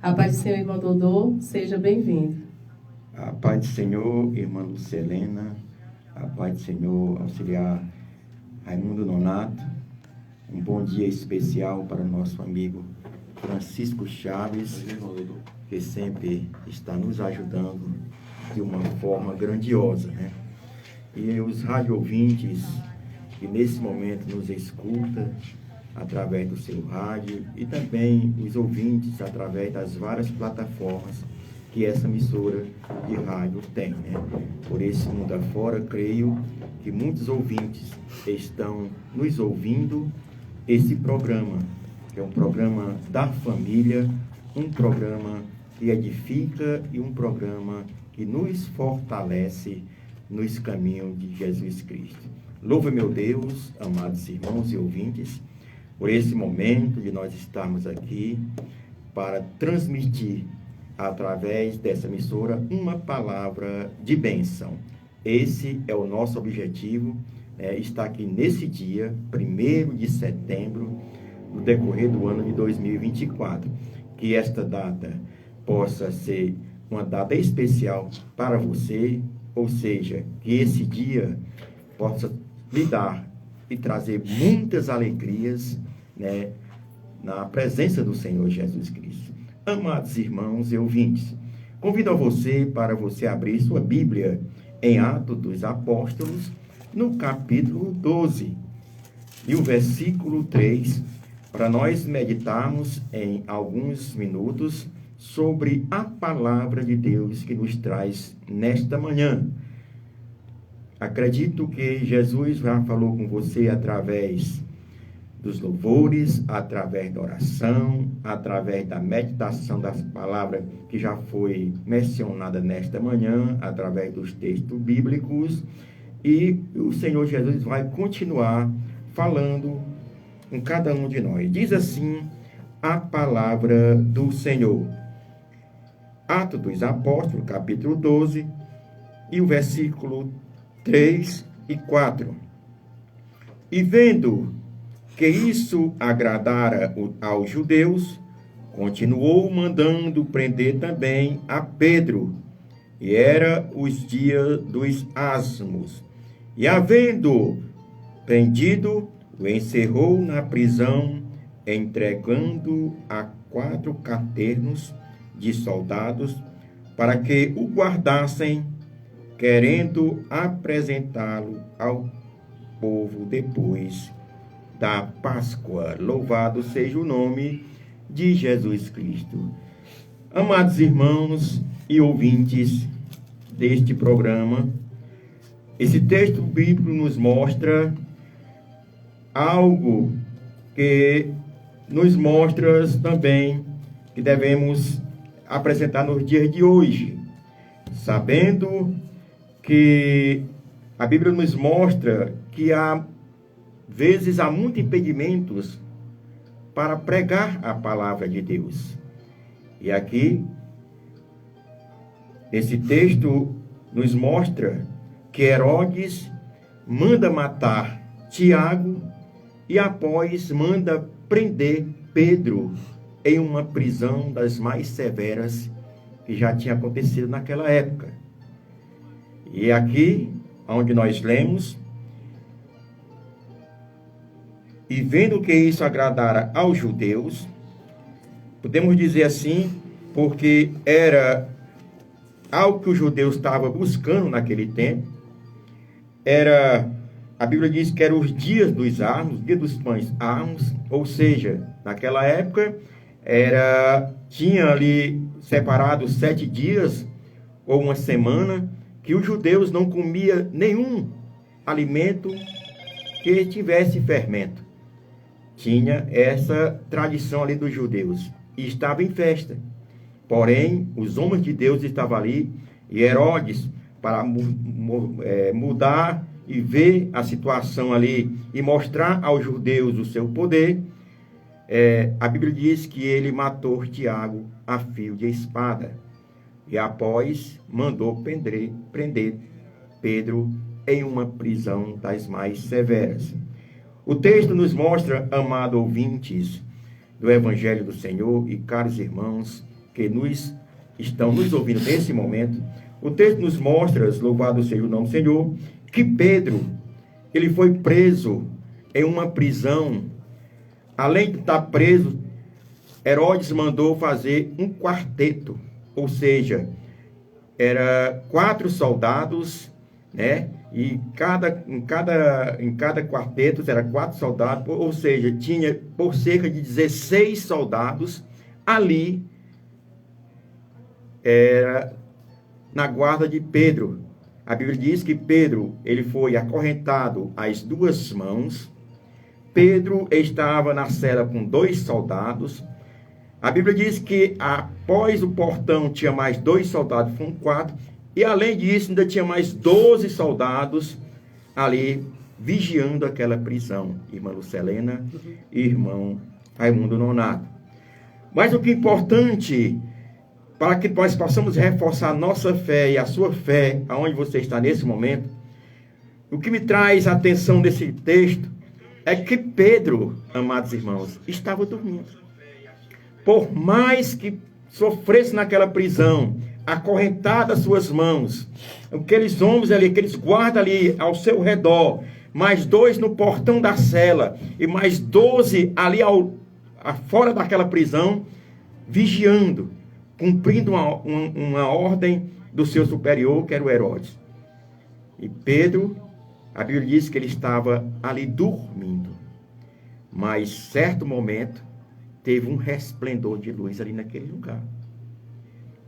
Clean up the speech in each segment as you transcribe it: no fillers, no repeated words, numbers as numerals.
A paz do Senhor, irmão Dodô, seja bem-vindo. A paz do Senhor, irmã Lucelena. A paz do Senhor, auxiliar Raimundo Nonato. Um bom dia especial para o nosso amigo Francisco Chaves, que sempre está nos ajudando de uma forma grandiosa, né? E os rádio ouvintes que nesse momento nos escutam através do seu rádio e também os ouvintes através das várias plataformas que essa emissora de rádio tem, né? Por esse mundo afora, creio que muitos ouvintes estão nos ouvindo esse programa, que é um programa da família, um programa que edifica e um programa que nos fortalece nos caminhos de Jesus Cristo. Louve meu Deus, amados irmãos e ouvintes, por esse momento de nós estarmos aqui para transmitir através dessa emissora uma palavra de bênção. Esse é o nosso objetivo, está aqui nesse dia, 1º de setembro, no decorrer do ano de 2024. Que esta data possa ser uma data especial para você, ou seja, que esse dia possa lhe dar e trazer muitas alegrias, né, na presença do Senhor Jesus Cristo. Amados irmãos e ouvintes, convido a você para você abrir sua Bíblia em Atos dos Apóstolos, no capítulo 12, e o versículo 3, para nós meditarmos em alguns minutos sobre a palavra de Deus que nos traz nesta manhã. Acredito que Jesus já falou com você através dos louvores, através da oração, através da meditação das palavras que já foi mencionada nesta manhã, através dos textos bíblicos, e o Senhor Jesus vai continuar falando com cada um de nós. Diz assim a palavra do Senhor. Atos dos Apóstolos, capítulo 12, e o versículo 3 e 4. E vendo que isso agradara aos judeus, continuou mandando prender também a Pedro, e era os dias dos asmos. E havendo prendido, o encerrou na prisão, entregando a 4 caternos de soldados, para que o guardassem, querendo apresentá-lo ao povo depois da Páscoa. Louvado seja o nome de Jesus Cristo. Amados irmãos e ouvintes deste programa, esse texto bíblico nos mostra algo que nos mostra também que devemos apresentar nos dias de hoje, sabendo que a Bíblia nos mostra que há muitos impedimentos para pregar a palavra de Deus. E aqui, esse texto nos mostra que Herodes manda matar Tiago e após manda prender Pedro em uma prisão das mais severas que já tinha acontecido naquela época. E aqui, onde nós lemos, e vendo que isso agradara aos judeus, podemos dizer assim, porque era algo que os judeus estavam buscando naquele tempo, a Bíblia diz que eram os dias dos armos, dia dos pães armos, ou seja, naquela época, tinha ali separado 7 dias, ou uma semana, que os judeus não comiam nenhum alimento que tivesse fermento. Tinha essa tradição ali dos judeus. E estava em festa. Porém, os homens de Deus estavam ali. E Herodes, para mudar e ver a situação ali e mostrar aos judeus o seu poder, a Bíblia diz que ele matou Tiago a fio de espada. E após mandou prender Pedro em uma prisão das mais severas. O texto nos mostra, amados ouvintes do Evangelho do Senhor e caros irmãos, que estão nos ouvindo nesse momento, o texto nos mostra, louvado seja o nome do Senhor, que Pedro, ele foi preso em uma prisão. Além de estar preso, Herodes mandou fazer um quarteto, ou seja, era 4 soldados, né? E em cada quarteto era 4 soldados, ou seja, tinha por cerca de 16 soldados ali na guarda de Pedro. A Bíblia diz que Pedro, ele foi acorrentado às 2 mãos. Pedro estava na cela com 2 soldados. A Bíblia diz que após o portão tinha mais 2 soldados, foram 4. E além disso, ainda tinha mais 12 soldados ali vigiando aquela prisão. Irmã Lucelena e irmão Raimundo Nonato. Mas o que é importante, para que nós possamos reforçar a nossa fé e a sua fé, aonde você está nesse momento, o que me traz a atenção desse texto é que Pedro, amados irmãos, estava dormindo. Por mais que sofresse naquela prisão, acorrentado às suas mãos, aqueles homens ali, aqueles guardas ali ao seu redor, mais 2 no portão da cela, e mais 12 ali fora daquela prisão, vigiando, cumprindo uma ordem do seu superior, que era o Herodes. E Pedro, a Bíblia diz que ele estava ali dormindo. Mas, certo momento, teve um resplendor de luz ali naquele lugar.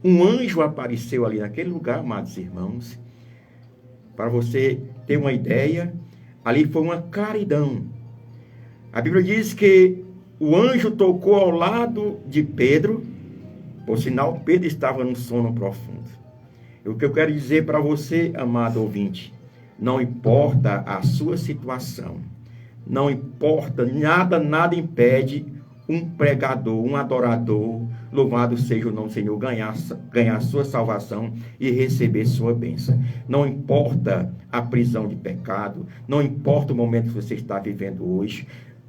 Um anjo apareceu ali naquele lugar, amados irmãos. Para você ter uma ideia, ali foi uma claridão. A Bíblia diz que o anjo tocou ao lado de Pedro. Por sinal, Pedro estava num sono profundo. O que eu quero dizer para você, amado ouvinte, não importa a sua situação, não importa, nada impede um pregador, um adorador, louvado seja o nome do Senhor, ganhar sua salvação e receber sua bênção. Não importa a prisão de pecado, não importa o momento que você está vivendo hoje,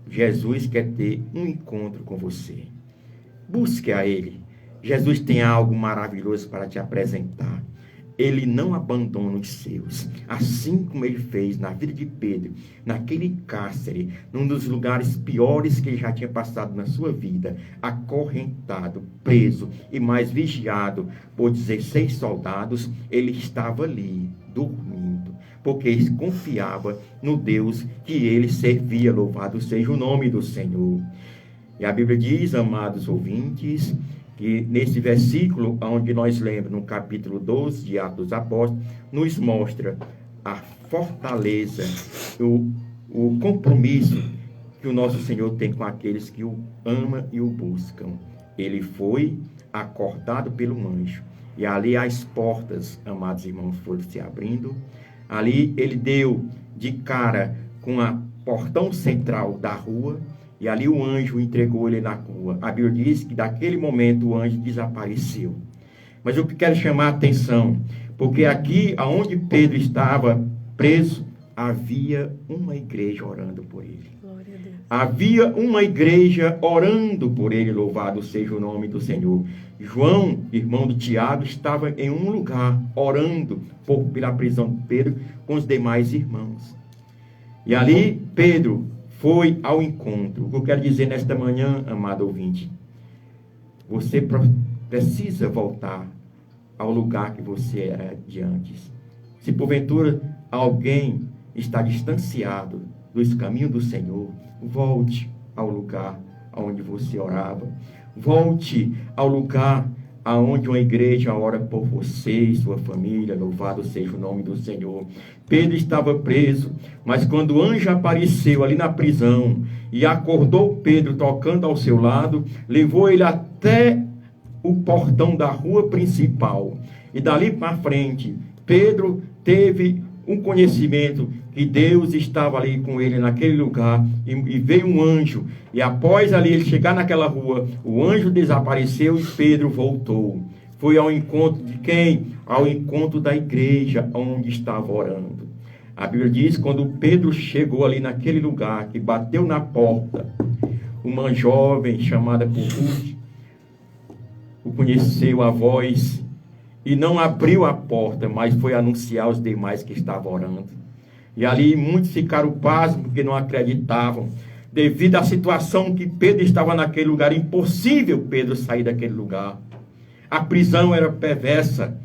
Jesus quer ter um encontro com você. Busque a Ele. Jesus tem algo maravilhoso para te apresentar. Ele não abandona os seus, assim como ele fez na vida de Pedro, naquele cárcere, num dos lugares piores que ele já tinha passado na sua vida, acorrentado, preso e mais vigiado por 16 soldados, ele estava ali, dormindo, porque ele confiava no Deus que ele servia, louvado seja o nome do Senhor. E a Bíblia diz, amados ouvintes, que nesse versículo, onde nós lemos, no capítulo 12 de Atos dos Apóstolos, nos mostra a fortaleza, o compromisso que o nosso Senhor tem com aqueles que o amam e o buscam. Ele foi acordado pelo anjo, e ali as portas, amados irmãos, foram se abrindo. Ali ele deu de cara com a portão central da rua, e ali o anjo entregou ele na rua. A Bíblia diz que daquele momento o anjo desapareceu. Mas eu quero chamar a atenção, porque aqui onde Pedro estava preso, havia uma igreja orando por ele. Glória a Deus. Havia uma igreja orando por ele, louvado seja o nome do Senhor. João, irmão de Tiago, estava em um lugar orando pela prisão de Pedro com os demais irmãos. E ali Pedro foi ao encontro. O que eu quero dizer nesta manhã, amado ouvinte, você precisa voltar ao lugar que você era de antes. Se porventura alguém está distanciado dos caminhos do Senhor, volte ao lugar onde você orava. Volte ao lugar aonde uma igreja ora por você e sua família, louvado seja o nome do Senhor. Pedro estava preso, mas quando o anjo apareceu ali na prisão e acordou Pedro tocando ao seu lado, levou ele até o portão da rua principal. E dali para frente, Pedro teve um conhecimento que Deus estava ali com ele naquele lugar, e veio um anjo, e após ali ele chegar naquela rua, o anjo desapareceu e Pedro voltou. Foi ao encontro de quem? Ao encontro da igreja onde estava orando. A Bíblia diz que quando Pedro chegou ali naquele lugar, que bateu na porta, uma jovem chamada por Ruth, conheceu a voz e não abriu a porta, mas foi anunciar aos demais que estavam orando. E ali muitos ficaram pasmos porque não acreditavam, devido à situação que Pedro estava naquele lugar. Impossível Pedro sair daquele lugar. A prisão era perversa.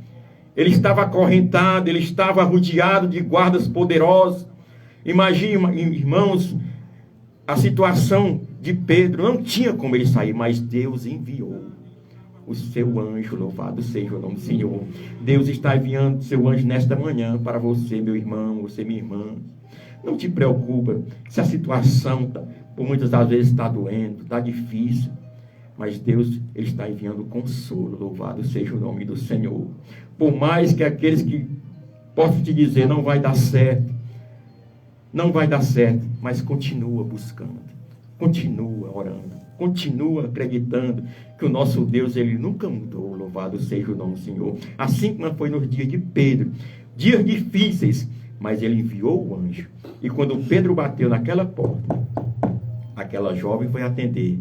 Ele estava acorrentado, ele estava rodeado de guardas poderosos. Imagine, irmãos, a situação de Pedro. Não tinha como ele sair, mas Deus enviou o seu anjo. Louvado seja o nome do Senhor. Deus está enviando o seu anjo nesta manhã para você, meu irmão, você, minha irmã. Não te preocupa se a situação, por muitas das vezes, está doendo, está difícil. Mas Deus, Ele está enviando consolo. Louvado seja o nome do Senhor. Por mais que aqueles que possam te dizer, não vai dar certo. Não vai dar certo. Mas continua buscando. Continua orando. Continua acreditando que o nosso Deus, Ele nunca mudou. Louvado seja o nome do Senhor. Assim como foi nos dias de Pedro. Dias difíceis. Mas Ele enviou o anjo. E quando Pedro bateu naquela porta, aquela jovem foi atender.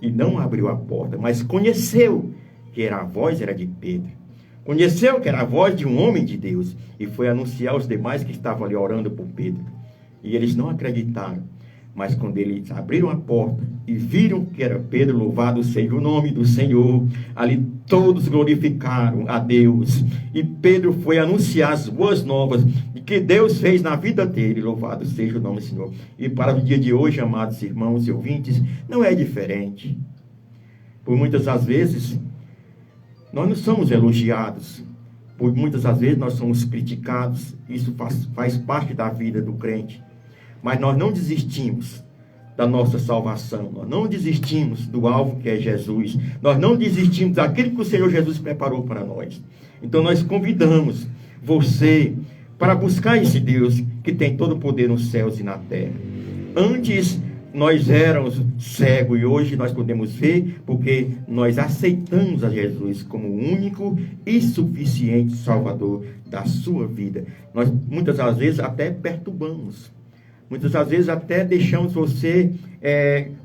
E não abriu a porta, mas conheceu que a voz era de Pedro. Conheceu que era a voz de um homem de Deus. E foi anunciar aos demais que estavam ali orando por Pedro. E eles não acreditaram. Mas quando eles abriram a porta e viram que era Pedro, louvado seja o nome do Senhor, ali todos glorificaram a Deus. E Pedro foi anunciar as boas novas de que Deus fez na vida dele, louvado seja o nome do Senhor. E para o dia de hoje, amados irmãos e ouvintes, não é diferente. Por muitas das vezes, nós não somos elogiados. Por muitas das vezes, nós somos criticados. Isso faz parte da vida do crente. Mas nós não desistimos da nossa salvação. Nós não desistimos do alvo que é Jesus. Nós não desistimos daquilo que o Senhor Jesus preparou para nós. Então nós convidamos você para buscar esse Deus que tem todo o poder nos céus e na terra. Antes nós éramos cegos e hoje nós podemos ver porque nós aceitamos a Jesus como o único e suficiente Salvador da sua vida. Nós muitas das vezes até perturbamos. Muitas das vezes até deixamos você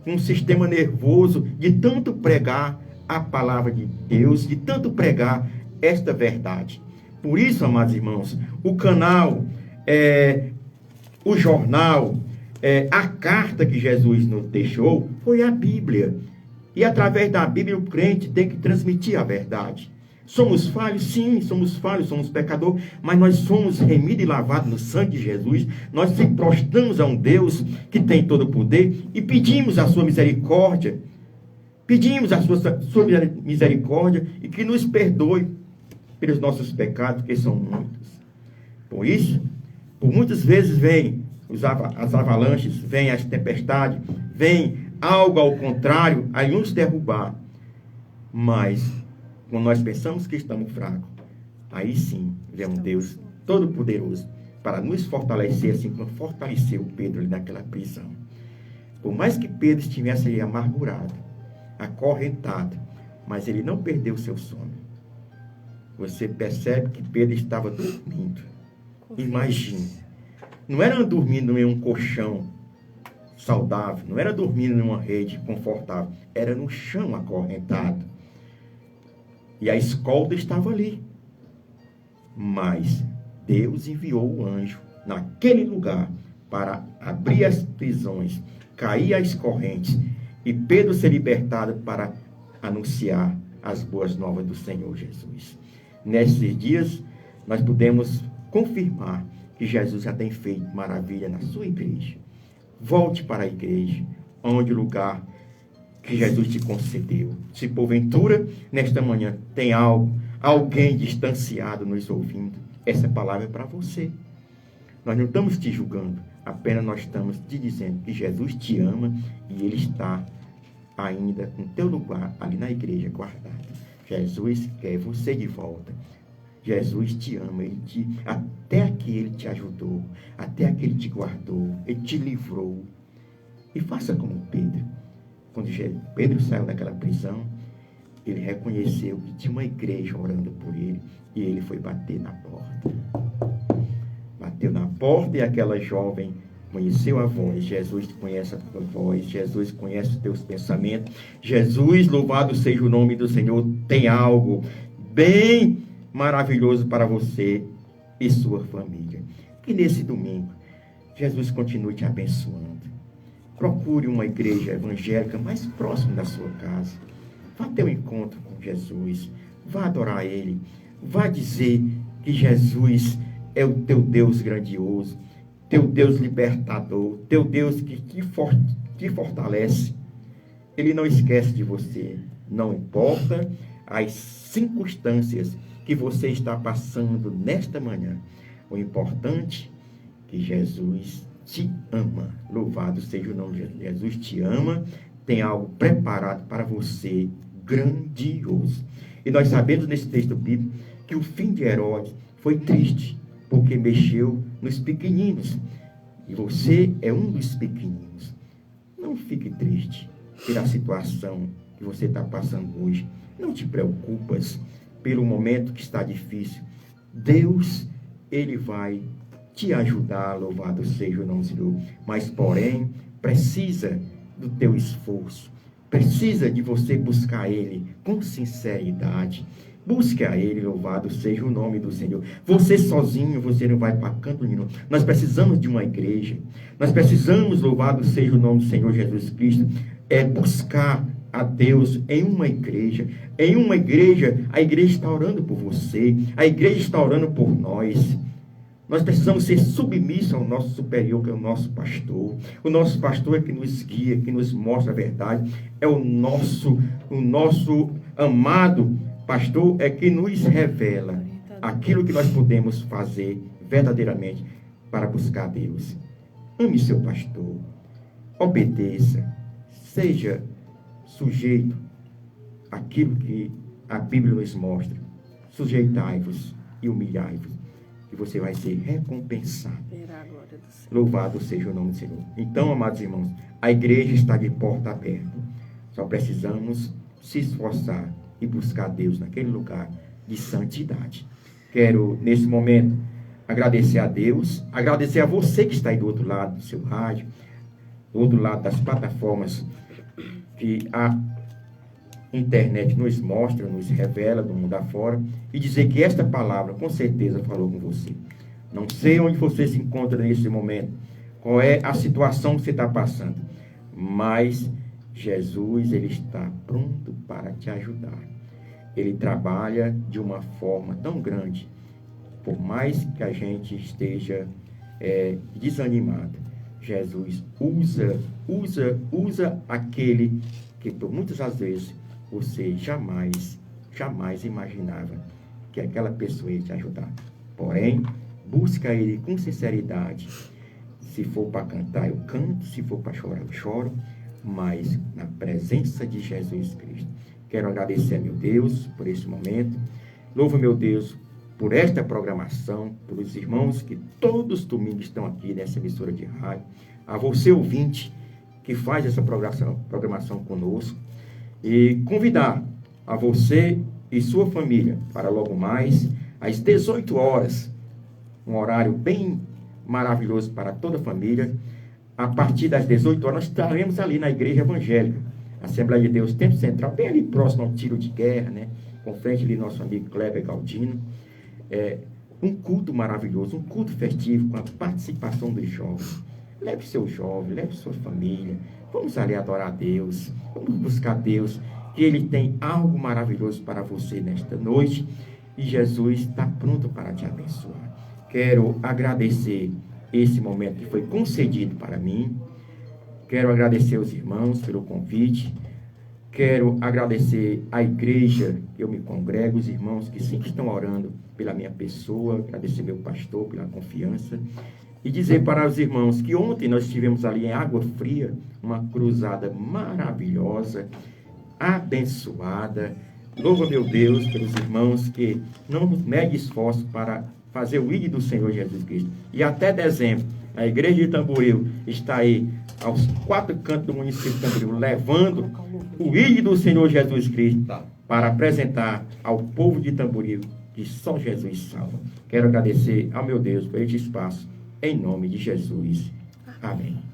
com um sistema nervoso de tanto pregar a palavra de Deus, de tanto pregar esta verdade. Por isso, amados irmãos, o canal, o jornal, a carta que Jesus nos deixou foi a Bíblia. E através da Bíblia o crente tem que transmitir a verdade. Somos falhos? Sim, somos falhos, somos pecadores, mas nós somos remidos e lavados no sangue de Jesus. Nós se prostramos a um Deus que tem todo o poder e pedimos a sua misericórdia. Pedimos a sua misericórdia e que nos perdoe pelos nossos pecados, que são muitos. Por isso, por muitas vezes vem as avalanches, vem as tempestades, vem algo ao contrário a nos derrubar. Mas quando nós pensamos que estamos fracos, aí sim vem um Deus todo-poderoso para nos fortalecer, assim como fortaleceu Pedro ali naquela prisão. Por mais que Pedro estivesse ali amargurado, acorrentado, mas ele não perdeu o seu sono. Você percebe que Pedro estava dormindo. Imagine. Não era dormindo em um colchão saudável, não era dormindo em uma rede confortável, era no chão acorrentado. E a escolta estava ali. Mas Deus enviou o anjo naquele lugar para abrir as prisões, cair as correntes e Pedro ser libertado para anunciar as boas novas do Senhor Jesus. Nesses dias, nós podemos confirmar que Jesus já tem feito maravilha na sua igreja. Volte para a igreja, onde o lugar que Jesus te concedeu. Se porventura, nesta manhã, tem alguém distanciado nos ouvindo, essa palavra é para você. Nós não estamos te julgando, apenas nós estamos te dizendo que Jesus te ama e Ele está ainda no teu lugar, ali na igreja, guardado. Jesus quer você de volta. Jesus te ama, até aqui Ele te ajudou, até aqui Ele te guardou, Ele te livrou. E faça como Pedro. Quando Pedro saiu daquela prisão, ele reconheceu que tinha uma igreja orando por ele, e ele foi bater na porta. Bateu na porta e aquela jovem conheceu a voz. Jesus conhece a tua voz. Jesus conhece os teus pensamentos. Jesus, louvado seja o nome do Senhor, tem algo bem maravilhoso para você e sua família. Que nesse domingo, Jesus continue te abençoando. Procure uma igreja evangélica mais próxima da sua casa. Vá ter um encontro com Jesus. Vá adorar Ele. Vá dizer que Jesus é o teu Deus grandioso, teu Deus libertador, teu Deus que te fortalece. Ele não esquece de você. Não importa as circunstâncias que você está passando nesta manhã. O importante é que Jesus te ama. Louvado seja o nome de Jesus. Jesus te ama, tem algo preparado para você, grandioso. E nós sabemos nesse texto bíblico que o fim de Herodes foi triste, porque mexeu nos pequeninos. E você é um dos pequeninos. Não fique triste pela situação que você está passando hoje. Não te preocupas pelo momento que está difícil. Deus, Ele vai te ajudar, louvado seja o nome do Senhor. Mas, porém, precisa do teu esforço. Precisa de você buscar Ele com sinceridade. Busque a Ele, louvado seja o nome do Senhor. Você sozinho, você não vai para canto nenhum. Nós precisamos de uma igreja. Nós precisamos, louvado seja o nome do Senhor Jesus Cristo, buscar a Deus em uma igreja. Em uma igreja, a igreja está orando por você. A igreja está orando por nós. Nós precisamos ser submissos ao nosso superior, que é o nosso pastor. O nosso pastor é que nos guia, que nos mostra a verdade. É o nosso amado pastor é que nos revela aquilo que nós podemos fazer verdadeiramente para buscar Deus. Ame seu pastor. Obedeça. Seja sujeito àquilo que a Bíblia nos mostra. Sujeitai-vos e humilhai-vos, que você vai ser recompensado. Louvado seja o nome do Senhor. Então, amados irmãos, a igreja está de porta aberta. Só precisamos se esforçar e buscar Deus naquele lugar de santidade. Quero, nesse momento, agradecer a Deus, agradecer a você que está aí do outro lado do seu rádio, do outro lado das plataformas que a internet nos mostra, nos revela do mundo afora, e dizer que esta palavra com certeza falou com você. Não sei onde você se encontra nesse momento, qual é a situação que você está passando, mas Jesus, Ele está pronto para te ajudar. Ele trabalha de uma forma tão grande, por mais que a gente esteja desanimado. Jesus usa aquele que por muitas das vezes você jamais imaginava que aquela pessoa ia te ajudar. Porém, busca Ele com sinceridade. Se for para cantar, eu canto. Se for para chorar, eu choro. Mas na presença de Jesus Cristo. Quero agradecer a meu Deus por esse momento. Louvo meu Deus por esta programação, pelos irmãos que todos os domingos estão aqui nessa emissora de rádio. A você, ouvinte, que faz essa programação conosco. E convidar a você e sua família para logo mais, às 18 horas, um horário bem maravilhoso para toda a família. A partir das 18 horas, nós estaremos ali na Igreja Evangélica, Assembleia de Deus, Tempo Central, bem ali próximo ao tiro de guerra, né? Com frente ali, nosso amigo Kleber Galdino. Um culto maravilhoso, um culto festivo, com a participação dos jovens. Leve seu jovem, leve sua família. Vamos ali adorar a Deus, vamos buscar Deus, que Ele tem algo maravilhoso para você nesta noite, e Jesus está pronto para te abençoar. Quero agradecer esse momento que foi concedido para mim. Quero agradecer aos irmãos pelo convite. Quero agradecer à igreja que eu me congrego, os irmãos que sempre estão orando pela minha pessoa. Agradecer meu pastor pela confiança. E dizer para os irmãos que ontem nós estivemos ali em Água Fria, uma cruzada maravilhosa, abençoada. Louvo meu Deus pelos irmãos que não medem esforço para fazer o ID do Senhor Jesus Cristo. E até dezembro, a igreja de Tamboril está aí, aos 4 cantos do município de Tamboril, levando o ID do Senhor Jesus Cristo para apresentar ao povo de Tamboril que só Jesus salva. Quero agradecer ao meu Deus por este espaço, em nome de Jesus. Amém.